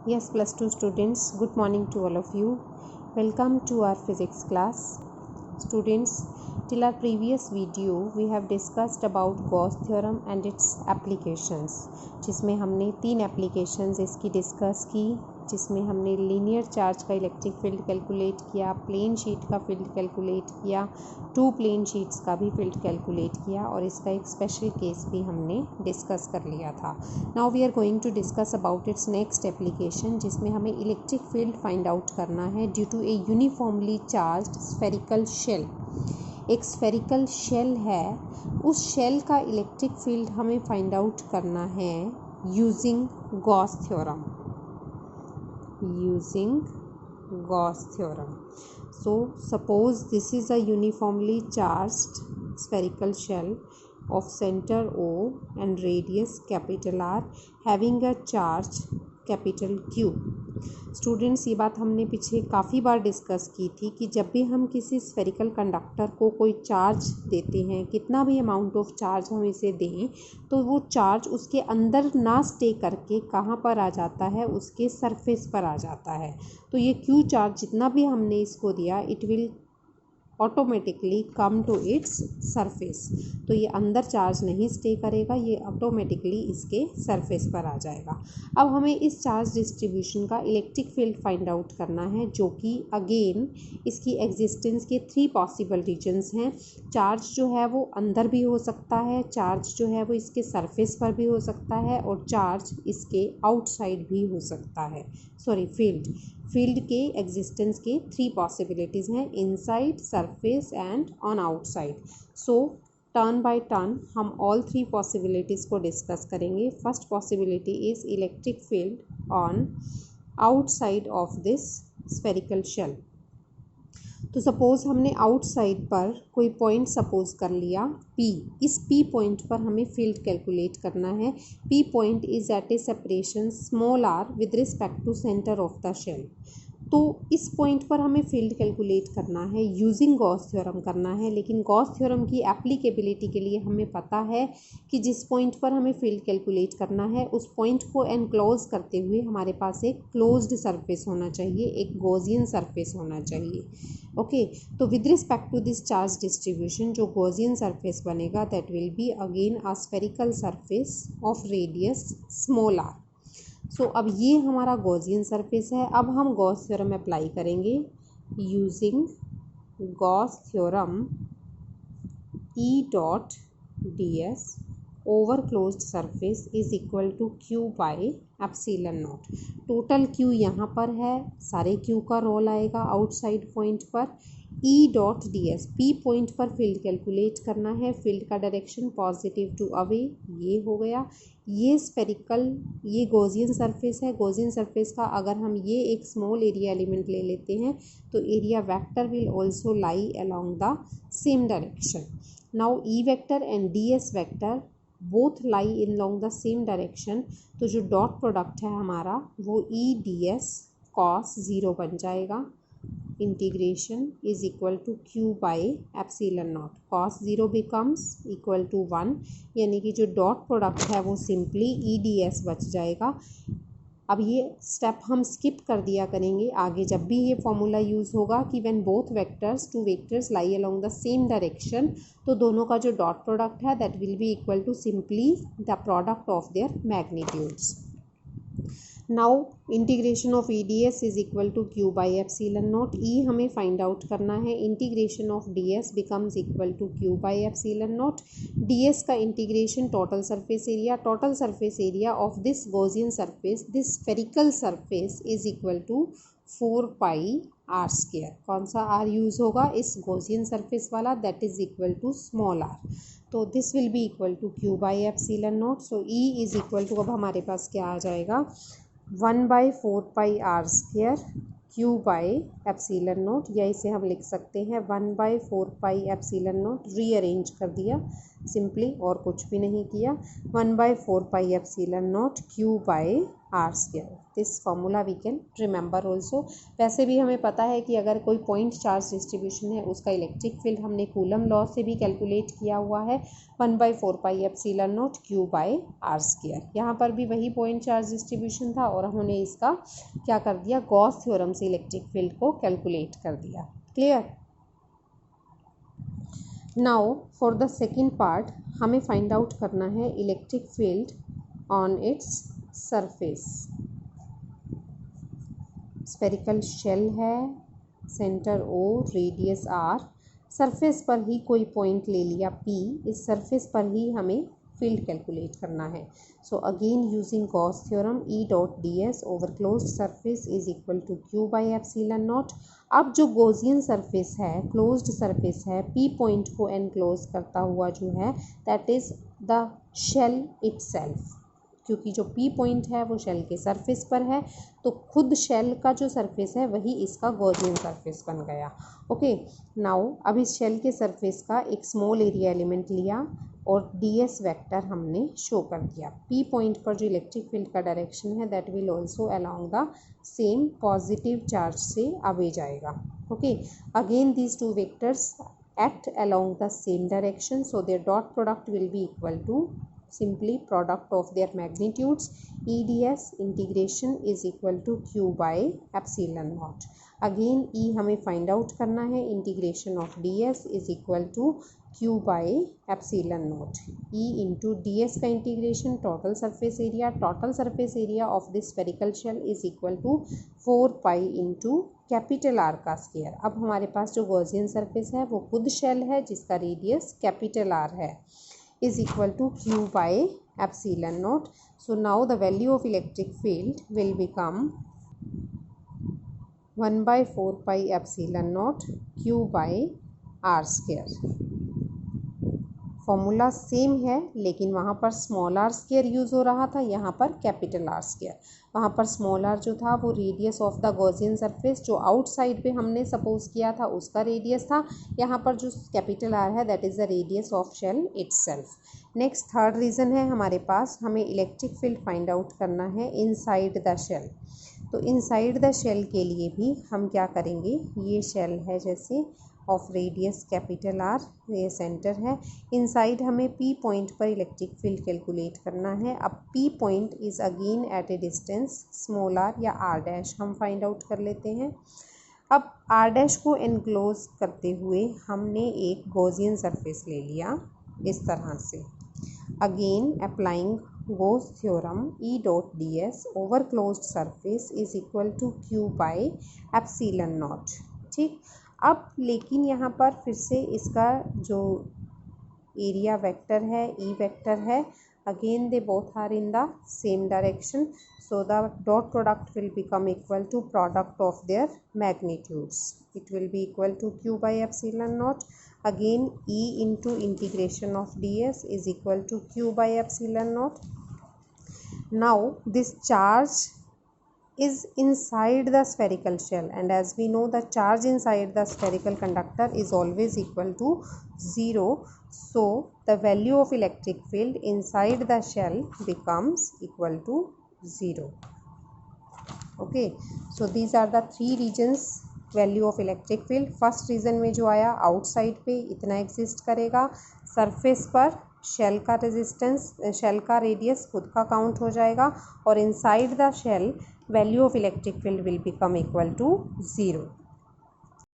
Yes, plus 2 students, good morning to all of you. Welcome to our physics class. Students, till our previous video, we have discussed about Gauss theorem and its applications, जिसमें हमने 3 applications इसकी discuss की, जिसमें हमने linear charge का electric field calculate किया, plane sheet का field calculate किया, 2 प्लेन शीट्स का भी फील्ड कैलकुलेट किया और इसका एक स्पेशल केस भी हमने डिस्कस कर लिया था. Now we are going to discuss about its next application, जिसमें हमें इलेक्ट्रिक फील्ड फाइंड आउट करना है due to a uniformly charged spherical shell. एक स्फेरिकल शेल है, उस शेल का इलेक्ट्रिक फील्ड हमें फाइंड आउट करना है using Gauss theorem. So suppose this is a uniformly charged spherical shell of center O and radius capital R having a charge capital Q. Students, ये बात हमने पीछे काफ़ी बार डिस्कस की थी कि जब भी हम किसी स्फेरिकल कंडक्टर को कोई चार्ज देते हैं, कितना भी अमाउंट ऑफ चार्ज हम इसे दें, तो वो चार्ज उसके अंदर ना स्टे करके कहाँ पर आ जाता है, उसके सरफेस पर आ जाता है. तो ये Q चार्ज जितना भी हमने इसको दिया, it will automatically come to its surface. तो ये अंदर चार्ज नहीं स्टे करेगा, ये ऑटोमेटिकली इसके सरफेस पर आ जाएगा. अब हमें इस चार्ज डिस्ट्रीब्यूशन का इलेक्ट्रिक फील्ड फाइंड आउट करना है, जो कि अगेन इसकी एग्जिस्टेंस के 3 पॉसिबल रीजन्स हैं. चार्ज जो है वो अंदर भी हो सकता है, चार्ज जो है वो इसके सरफेस पर भी हो सकता है और चार्ज इसके आउटसाइड भी हो सकता है. फील्ड के एग्जिस्टेंस के 3 पॉसिबिलिटीज़ हैं, inside, surface and on outside. So turn by turn हम ऑल 3 पॉसिबिलिटीज़ को डिस्कस करेंगे. First possibility is electric field on outside of this spherical shell. तो सपोज़ हमने आउटसाइड पर कोई पॉइंट सपोज कर लिया P. इस P पॉइंट पर हमें फील्ड कैलकुलेट करना है. P point is at a separation small r with respect to centre of the shell. तो इस पॉइंट पर हमें फील्ड कैलकुलेट करना है, यूजिंग गॉस थ्योरम करना है. लेकिन गॉस थ्योरम की एप्लीकेबिलिटी के लिए हमें पता है कि जिस पॉइंट पर हमें फील्ड कैलकुलेट करना है, उस पॉइंट को एनक्लोज करते हुए हमारे पास एक क्लोज्ड सरफेस होना चाहिए, एक गॉसियन सरफेस होना चाहिए. ओके, तो with respect to this charge distribution जो गॉसियन सरफेस बनेगा, that will be again a spherical surface of radius small r. So अब ये हमारा गॉसियन सरफेस है. अब हम गॉस थ्योरम अप्लाई करेंगे. Using Gauss theorem E dot ds over closed surface is equal to Q by epsilon naught. Total Q यहाँ पर है, सारे Q का रोल आएगा आउटसाइड पॉइंट पर. E dot ds P point पर फील्ड कैलकुलेट करना है. फील्ड का डायरेक्शन पॉजिटिव टू अवे, ये हो गया. ये स्फेरिकल, ये गॉसियन सरफेस है. गॉसियन सरफेस का अगर हम ये एक स्मॉल एरिया एलिमेंट ले लेते हैं, तो area vector will also lie along the same direction. Now E vector and ds vector both lie in long the same direction. तो जो डॉट प्रोडक्ट है हमारा, वो E ds cos 0 बन जाएगा. Integration is equal to Q by epsilon naught. cos 0 becomes equal to 1, यानी कि जो डॉट प्रोडक्ट है वो सिंपली E ds बच जाएगा. अब ये स्टेप हम स्किप कर दिया करेंगे. आगे जब भी ये फॉर्मूला यूज़ होगा कि when both vectors, 2 vectors lie along the same direction, तो दोनों का जो डॉट प्रोडक्ट है that will be equal to simply the product of their magnitudes. Now integration of E ds is equal to Q by epsilon naught. E हमें find out करना है. Integration of ds becomes equal to Q by epsilon naught. ds का integration total surface area of this Gaussian surface, this spherical surface is equal to 4 pi r square. कौन सा r use होगा? इस Gaussian surface वाला, that is equal to small r. तो this will be equal to Q by epsilon naught. So E is equal to, अब हमारे पास क्या आ जाएगा, 1 by 4 pi r square Q by epsilon naught, या इसे हम लिख सकते हैं 1 by 4 pi epsilon naught. Rearrange कर दिया सिंपली और कुछ भी नहीं किया. 1 by 4 pi epsilon naught Q by R square. This formula we can remember also. वैसे भी हमें पता है कि अगर कोई पॉइंट चार्ज डिस्ट्रीब्यूशन है उसका इलेक्ट्रिक फील्ड हमने कूलम लॉ से भी कैलकुलेट किया हुआ है 1/4 pi epsilon naught Q by R square. यहाँ पर भी वही पॉइंट चार्ज डिस्ट्रीब्यूशन था और हमने इसका क्या कर दिया, गॉस थ्योरम से इलेक्ट्रिक फील्ड को कैलकुलेट कर दिया। Clear. Now for the second part हमें फाइंड आउट करना है electric field on its surface. Spherical shell है, centre O, radius R, surface पर ही कोई पॉइंट ले लिया P, इस सरफेस पर ही हमें फील्ड कैलकुलेट करना है। So again using Gauss theorem E dot ds over closed surface is equal to Q by epsilon naught. अब जो गॉसियन सरफेस है, क्लोज्ड सरफेस है, P पॉइंट को एनक्लोज करता हुआ जो है that is the shell itself, क्योंकि जो P पॉइंट है वो शेल के सरफेस पर है तो खुद शेल का जो सरफेस है वही इसका गॉसियन सरफेस बन गया। ओके, नाउ अब इस शेल के सरफेस का एक स्मॉल एरिया एलिमेंट लिया और ds वेक्टर हमने शो कर दिया। P पॉइंट पर जो इलेक्ट्रिक फील्ड का डायरेक्शन है that will also along the same positive charge से अवे जाएगा। Okay, again these two vectors act along the same direction, so their dot product will be equal to simply product of their magnitudes. EdS integration is equal to Q by epsilon naught. Again E हमें find out करना है, integration of ds is equal to Q by epsilon naught. E into ds का integration total surface area of this spherical shell is equal to 4 pi into capital R का square. अब हमारे पास जो Gaussian surface है वो खुद shell है जिसका रेडियस कैपिटल R है, is equal to Q by epsilon naught. So now the value of electric field will become 1/4 pi epsilon naught Q by R square. Formula same है लेकिन वहाँ पर स्मॉल r स्क्वायर यूज़ हो रहा था, यहाँ पर कैपिटल R स्क्वायर। वहाँ पर स्मॉल r जो था वो radius of the Gaussian surface जो आउटसाइड पे हमने सपोज किया था उसका रेडियस था, यहाँ पर जो कैपिटल R है that is the radius of shell itself. Next third region है हमारे पास, हमें इलेक्ट्रिक फील्ड फाइंड आउट करना है इनसाइड द शेल। तो इनसाइड द शेल के लिए भी हम क्या करेंगे, ये शेल है जैसे ऑफ रेडियस कैपिटल R, ये सेंटर है, इनसाइड हमें P पॉइंट पर इलेक्ट्रिक फील्ड कैलकुलेट करना है। अब P point is again at a distance small r या r डैश हम फाइंड आउट कर लेते हैं। अब r डैश को एनक्लोज करते हुए हमने एक गॉसियन सरफेस ले लिया इस तरह से। Again applying Gauss theorem E dot ds over closed surface is equal to Q by epsilon naught. ठीक, अब लेकिन यहाँ पर फिर से इसका जो एरिया वेक्टर है E वेक्टर है, again they both are in the same direction, so the dot product will become equal to product of their magnitudes. It will be equal to Q by epsilon naught. Again E into integration of ds is equal to Q by epsilon naught. Now this charge is inside the spherical shell, and as we know the charge inside the spherical conductor is always equal to 0, so the value of electric field inside the shell becomes equal to 0. Okay, so these are the three regions value of electric field. First region में जो आया outside पे इतना exist करेगा, surface पर shell का resistance, shell का radius खुद का काउंट हो जाएगा, और inside the shell value of electric field will become equal to 0.